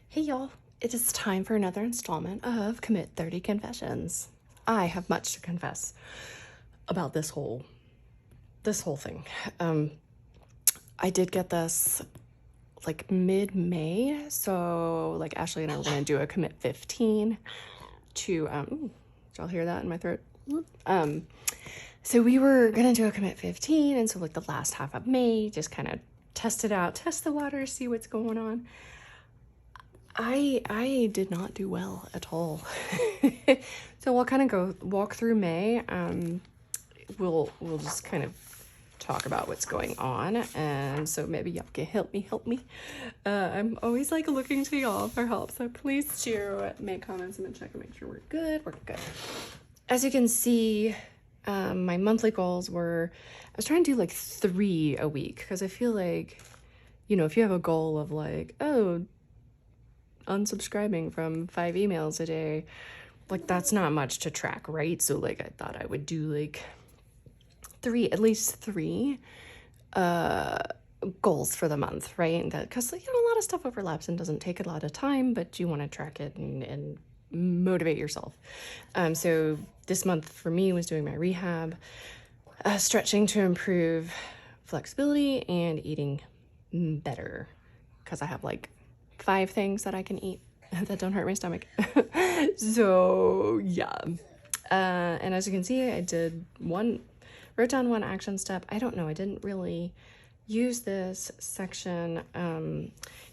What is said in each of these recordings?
Hey y'all, it is time for another installment of Commit30 Confessions. I have much to confess about this whole thing. I did get this like mid-May, so like Ashley and I were gonna do a Commit 15 to did y'all hear that in my throat? So we were gonna do a Commit 15, and so like the last half of May, just kind of test it out, test the water, see what's going on. I did not do well at all. So we'll kind of walk through May. We'll just kind of talk about what's going on, and so maybe y'all can help me. I'm always like looking to y'all for help, so please do make comments and check and make sure we're good. As you can see, my monthly goals were, I was trying to do like 3 a week, because I feel like, if you have a goal of like, oh, unsubscribing from 5 emails a day, like that's not much to track, right? So like I thought I would do like at least three goals for the month, right? And that, because a lot of stuff overlaps and doesn't take a lot of time, but you want to track it and motivate yourself. So this month for me was doing my rehab, stretching to improve flexibility, and eating better, because I have like 5 things that I can eat that don't hurt my stomach. So yeah. And as you can see, I wrote down 1 action step. I don't know, I didn't really use this section.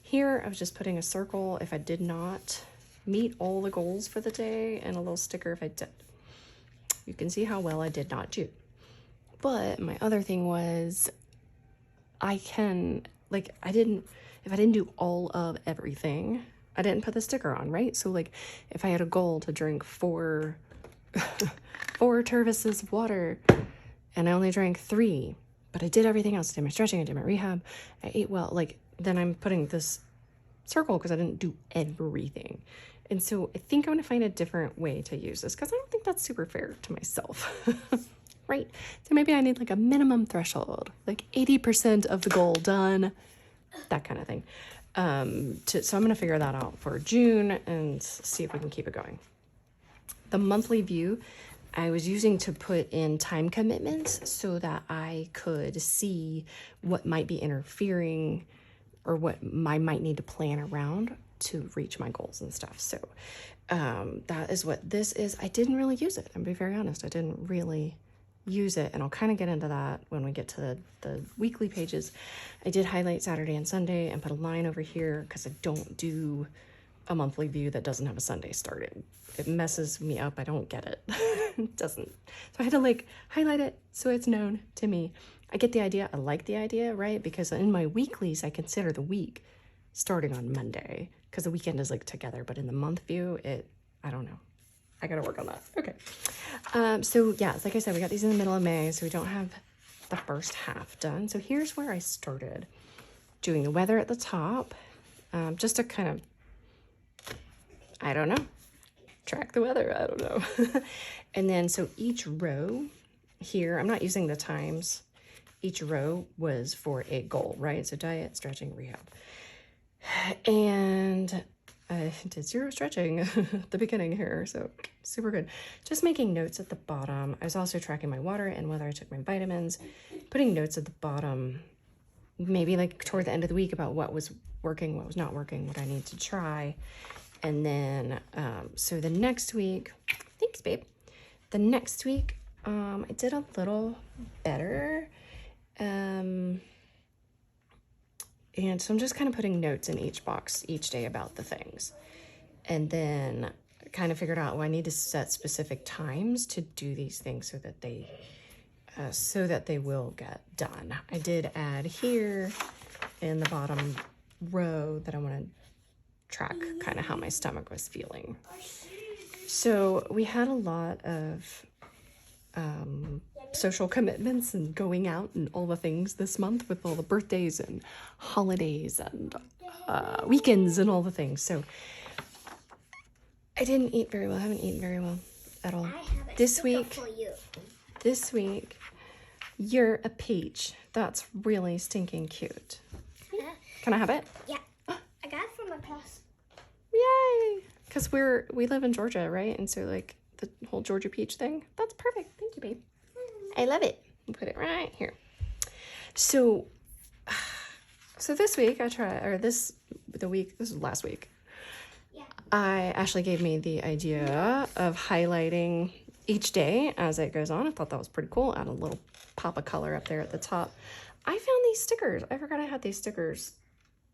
Here I was just putting a circle if I did not meet all the goals for the day, and a little sticker if I did. You can see how well I did not do. But my other thing was, if I didn't do all of everything, I didn't put the sticker on, right? So like if I had a goal to drink 4 tervises of water and I only drank 3, but I did everything else, I did my stretching, I did my rehab, I ate well, like then I'm putting this circle because I didn't do everything. And so I think I'm going to find a different way to use this, because I don't think that's super fair to myself. Right? So maybe I need like a minimum threshold, like 80% of the goal done, that kind of thing. So I'm going to figure that out for June and see if we can keep it going. The monthly view I was using to put in time commitments so that I could see what might be interfering or what I might need to plan around to reach my goals and stuff. So that is what this is. I didn't really use it. I'm being very honest. I didn't really use it, and I'll kind of get into that when we get to the weekly pages. I did highlight Saturday and Sunday and put a line over here because I don't do a monthly view that doesn't have a Sunday started. It messes me up. I don't get it. It doesn't. So I had to like highlight it so it's known to me. I get the idea. I like the idea, right? Because in my weeklies, I consider the week starting on Monday because the weekend is like together. But in the month view, I don't know. I gotta work on that. Okay. So yeah, like I said, we got these in the middle of May, so we don't have the first half done. So here's where I started doing the weather at the top, just to kind of, I don't know, track the weather. I don't know. And then, so each row here, I'm not using the times. Each row was for a goal, right? So diet, stretching, rehab. And I did 0 stretching at the beginning here, so super good. Just making notes at the bottom. I was also tracking my water and whether I took my vitamins, putting notes at the bottom, maybe like toward the end of the week about what was working, what was not working, what I need to try. And then, so the next week, thanks babe. The next week, I did a little better. And so I'm just kind of putting notes in each box each day about the things. And then kind of figured out, I need to set specific times to do these things so that they will get done. I did add here in the bottom row that I want to track kind of how my stomach was feeling. So we had a lot of social commitments and going out and all the things this month with all the birthdays and holidays and weekends and all the things. So I didn't eat very well. I haven't eaten very well at all. This week, you're a peach. That's really stinking cute. Can I have it? Yeah. I got it from a class. Yay! Because we live in Georgia, right? And so like the whole Georgia peach thing, that's perfect. Thank you, babe. I love it. Put it right here. So this week this is last week. Yeah. Ashley gave me the idea of highlighting each day as it goes on. I thought that was pretty cool. Add a little pop of color up there at the top. I found these stickers. I forgot I had these stickers.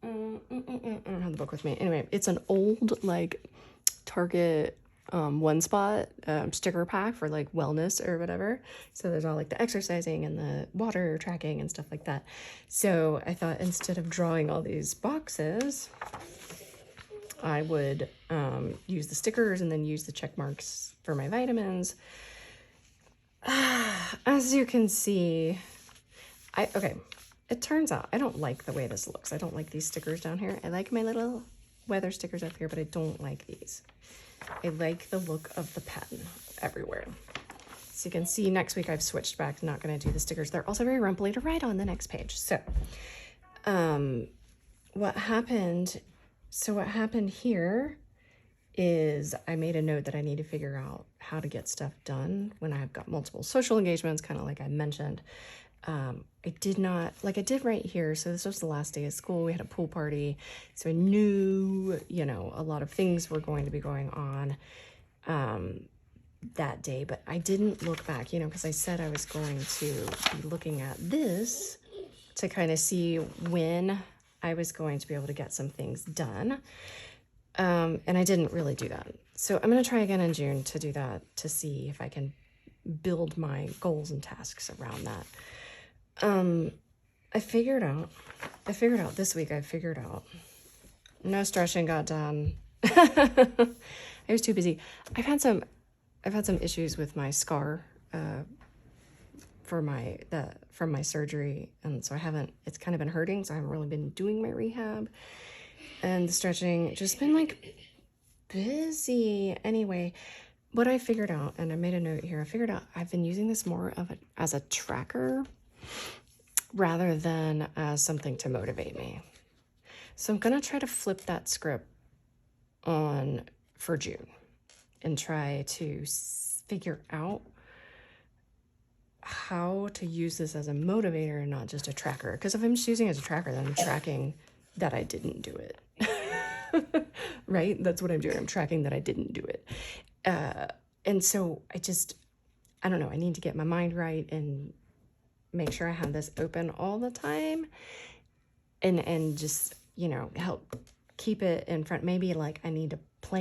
I don't have the book with me. Anyway, it's an old like Target one spot sticker pack for like wellness or whatever. So there's all like the exercising and the water tracking and stuff like that. So I thought instead of drawing all these boxes, I would use the stickers and then use the check marks for my vitamins. As you can see, it turns out I don't like the way this looks. I don't like these stickers down here. I like my little weather stickers up here, but I don't like these. I like the look of the pen everywhere. So you can see next week I've switched back to not going to do the stickers. They're also very rumply to write on the next page. So what happened here is I made a note that I need to figure out how to get stuff done when I've got multiple social engagements, kind of like I mentioned. I did not, like I did right here. So this was the last day of school. We had a pool party. So I knew, you know, a lot of things were going to be going on that day, but I didn't look back, you know, because I said I was going to be looking at this to kind of see when I was going to be able to get some things done. And I didn't really do that. So I'm going to try again in June to do that, to see if I can build my goals and tasks around that. I figured out this week, no stretching got done. I was too busy. I've had some issues with my scar, from my surgery. And so it's kind of been hurting. So I haven't really been doing my rehab and the stretching, just been like busy. Anyway, what I figured out, and I made a note here, I've been using this more as a tracker rather than as something to motivate me. So I'm going to try to flip that script on for June and try to figure out how to use this as a motivator and not just a tracker. Because if I'm just using it as a tracker, then I'm tracking that I didn't do it. Right? That's what I'm doing. I'm tracking that I didn't do it. And so I don't know, I need to get my mind right and make sure I have this open all the time and just, you know, help keep it in front. Maybe like I need to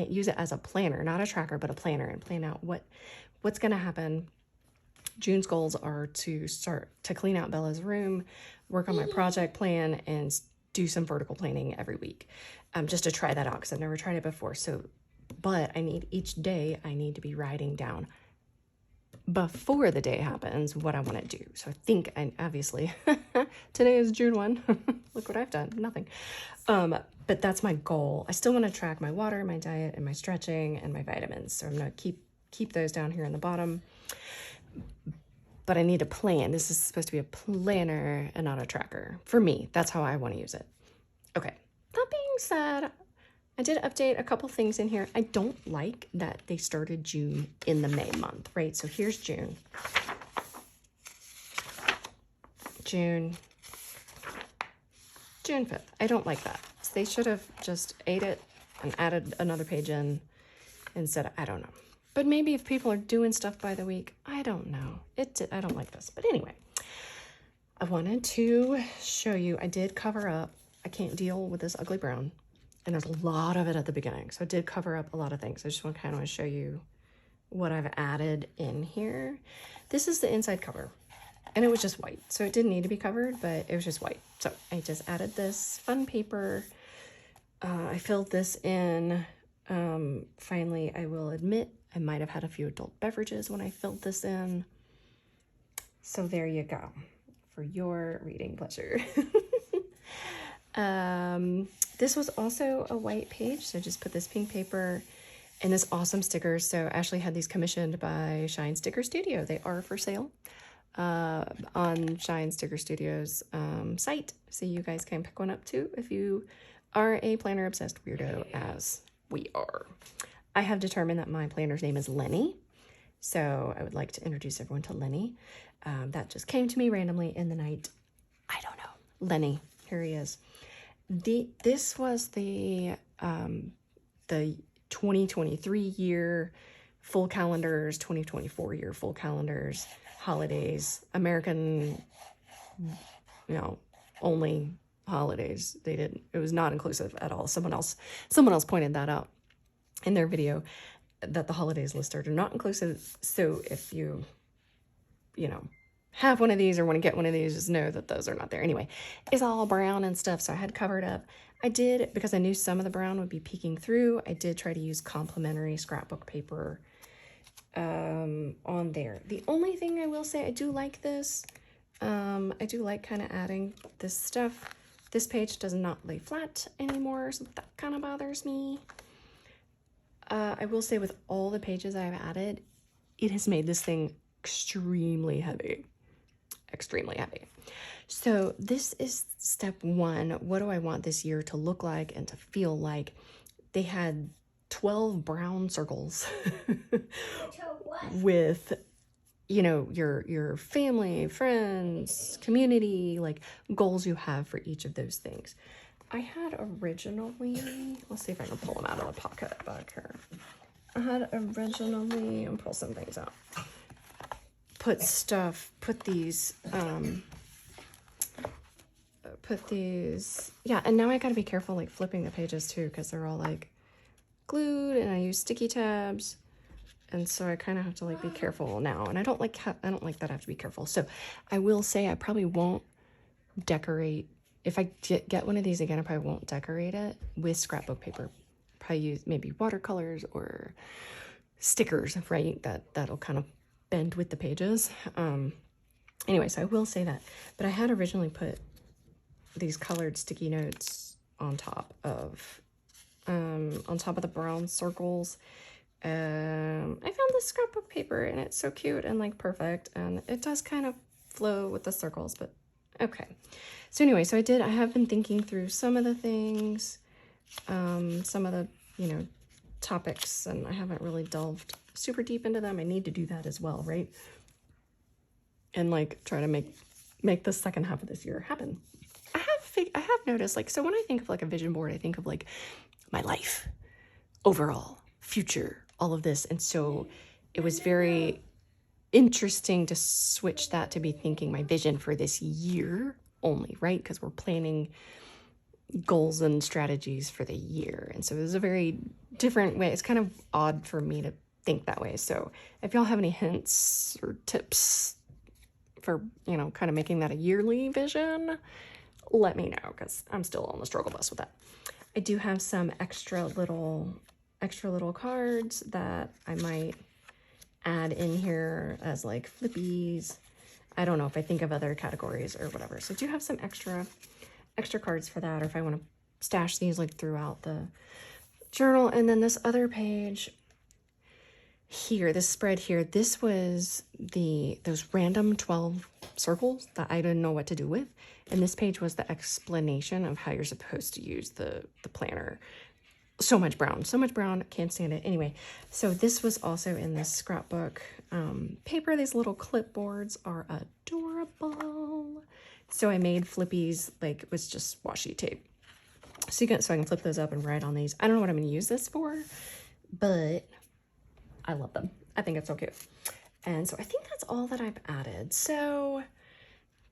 use it as a planner, not a tracker, but a planner, and plan out what's going to happen. June's goals are to start to clean out Bella's room, work on my project plan, and do some vertical planning every week, just to try that out because I've never tried it before. So, but each day I need to be writing down before the day happens what I want to do. So I think, and obviously today is June 1. Look what I've done, nothing. But that's my goal. I still want to track my water, my diet, and my stretching and my vitamins. So I'm going to keep those down here in the bottom. But I need a plan. This is supposed to be a planner and not a tracker. For me, that's how I want to use it. Okay, that being said, I did update a couple things in here. I don't like that they started June in the May month, right? So here's June. June 5th. I don't like that. So they should have just ate it and added another page in instead. I don't know. But maybe if people are doing stuff by the week, I don't know. I don't like this. But anyway, I wanted to show you, I did cover up. I can't deal with this ugly brown. And there's a lot of it at the beginning. So I did cover up a lot of things. I just want to kind of show you what I've added in here. This is the inside cover. And it was just white. So it didn't need to be covered, but it was just white. So I just added this fun paper. I filled this in. Finally, I will admit, I might have had a few adult beverages when I filled this in. So there you go, for your reading pleasure. This was also a white page, so just put this pink paper and this awesome stickers. So Ashley had these commissioned by Shine Sticker Studio. They are for sale on Shine Sticker Studio's site, so you guys can pick one up too if you are a planner obsessed weirdo as we are. I have determined that my planner's name is Lenny. So I would like to introduce everyone to Lenny. That just came to me randomly in the night. I don't know. Lenny, here he is. This was the 2023 year full calendars, 2024 year full calendars, holidays, American, only holidays. It was not inclusive at all. Someone else pointed that out in their video, that the holidays listed are not inclusive. So if you have one of these or want to get one of these, just know that those are not there. Anyway, it's all brown and stuff, so I had covered up. I did, because I knew some of the brown would be peeking through, I did try to use complimentary scrapbook paper on there. The only thing I will say, I do like this. I do like kind of adding this stuff. This page does not lay flat anymore, so that kind of bothers me. I will say, with all the pages I've added, it has made this thing extremely heavy. Extremely heavy. So this is step one. What do I want this year to look like and to feel like? They had 12 brown circles with, your family, friends, community, like goals you have for each of those things. I had originally, let's see if I can pull them out of the pocket back here. I had originally, and pull some things out, put these, yeah, and now I gotta be careful like flipping the pages too, because they're all like glued, and I use sticky tabs, and so I kind of have to like be careful now, and I don't like that I have to be careful. So I will say I probably won't decorate. If I get one of these again, I probably won't decorate it with scrapbook paper. Probably use maybe watercolors or stickers, right? That'll kind of bend with the pages. Anyway, so I will say that. But I had originally put these colored sticky notes on top of the brown circles. I found this scrapbook paper, and it's so cute and like perfect, and it does kind of flow with the circles, but okay. So anyway, so I have been thinking through some of the things, some of the, topics, and I haven't really delved super deep into them. I need to do that as well, right? And like try to make the second half of this year happen. I have noticed, like, so when I think of like a vision board, I think of like my life, overall, future, all of this. And so it was very interesting to switch that to be thinking my vision for this year only, right? Because we're planning goals and strategies for the year. And so it was a very different way. It's kind of odd for me to think that way. So if y'all have any hints or tips for, kind of making that a yearly vision, let me know, because I'm still on the struggle bus with that. I do have some extra little cards that I might add in here as like flippies. I don't know if I think of other categories or whatever. So I do have some extra cards for that, or if I want to stash these like throughout the journal. And then this other page here, this spread here, this was those random 12 circles that I didn't know what to do with. And this page was the explanation of how you're supposed to use the planner. So much brown, can't stand it. Anyway, so this was also in this scrapbook paper. These little clipboards are adorable. So I made flippies, like it was just washi tape. So I can flip those up and write on these. I don't know what I'm going to use this for, but I love them. I think it's so cute. And so I think that's all that I've added. So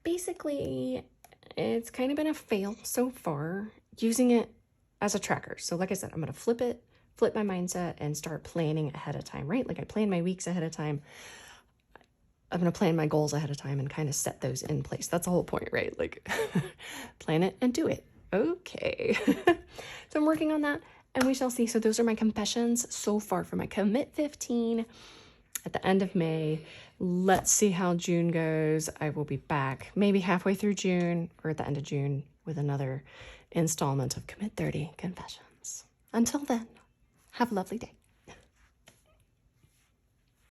basically, it's kind of been a fail so far using it as a tracker. So like I said, I'm going to flip my mindset and start planning ahead of time, right? Like I plan my weeks ahead of time. I'm going to plan my goals ahead of time and kind of set those in place. That's the whole point, right? Like plan it and do it. Okay. So I'm working on that, and we shall see. So those are my confessions so far for my Commit 15 at the end of May. Let's see how June goes. I will be back maybe halfway through June or at the end of June with another installment of Commit 30 confessions. Until then, have a lovely day.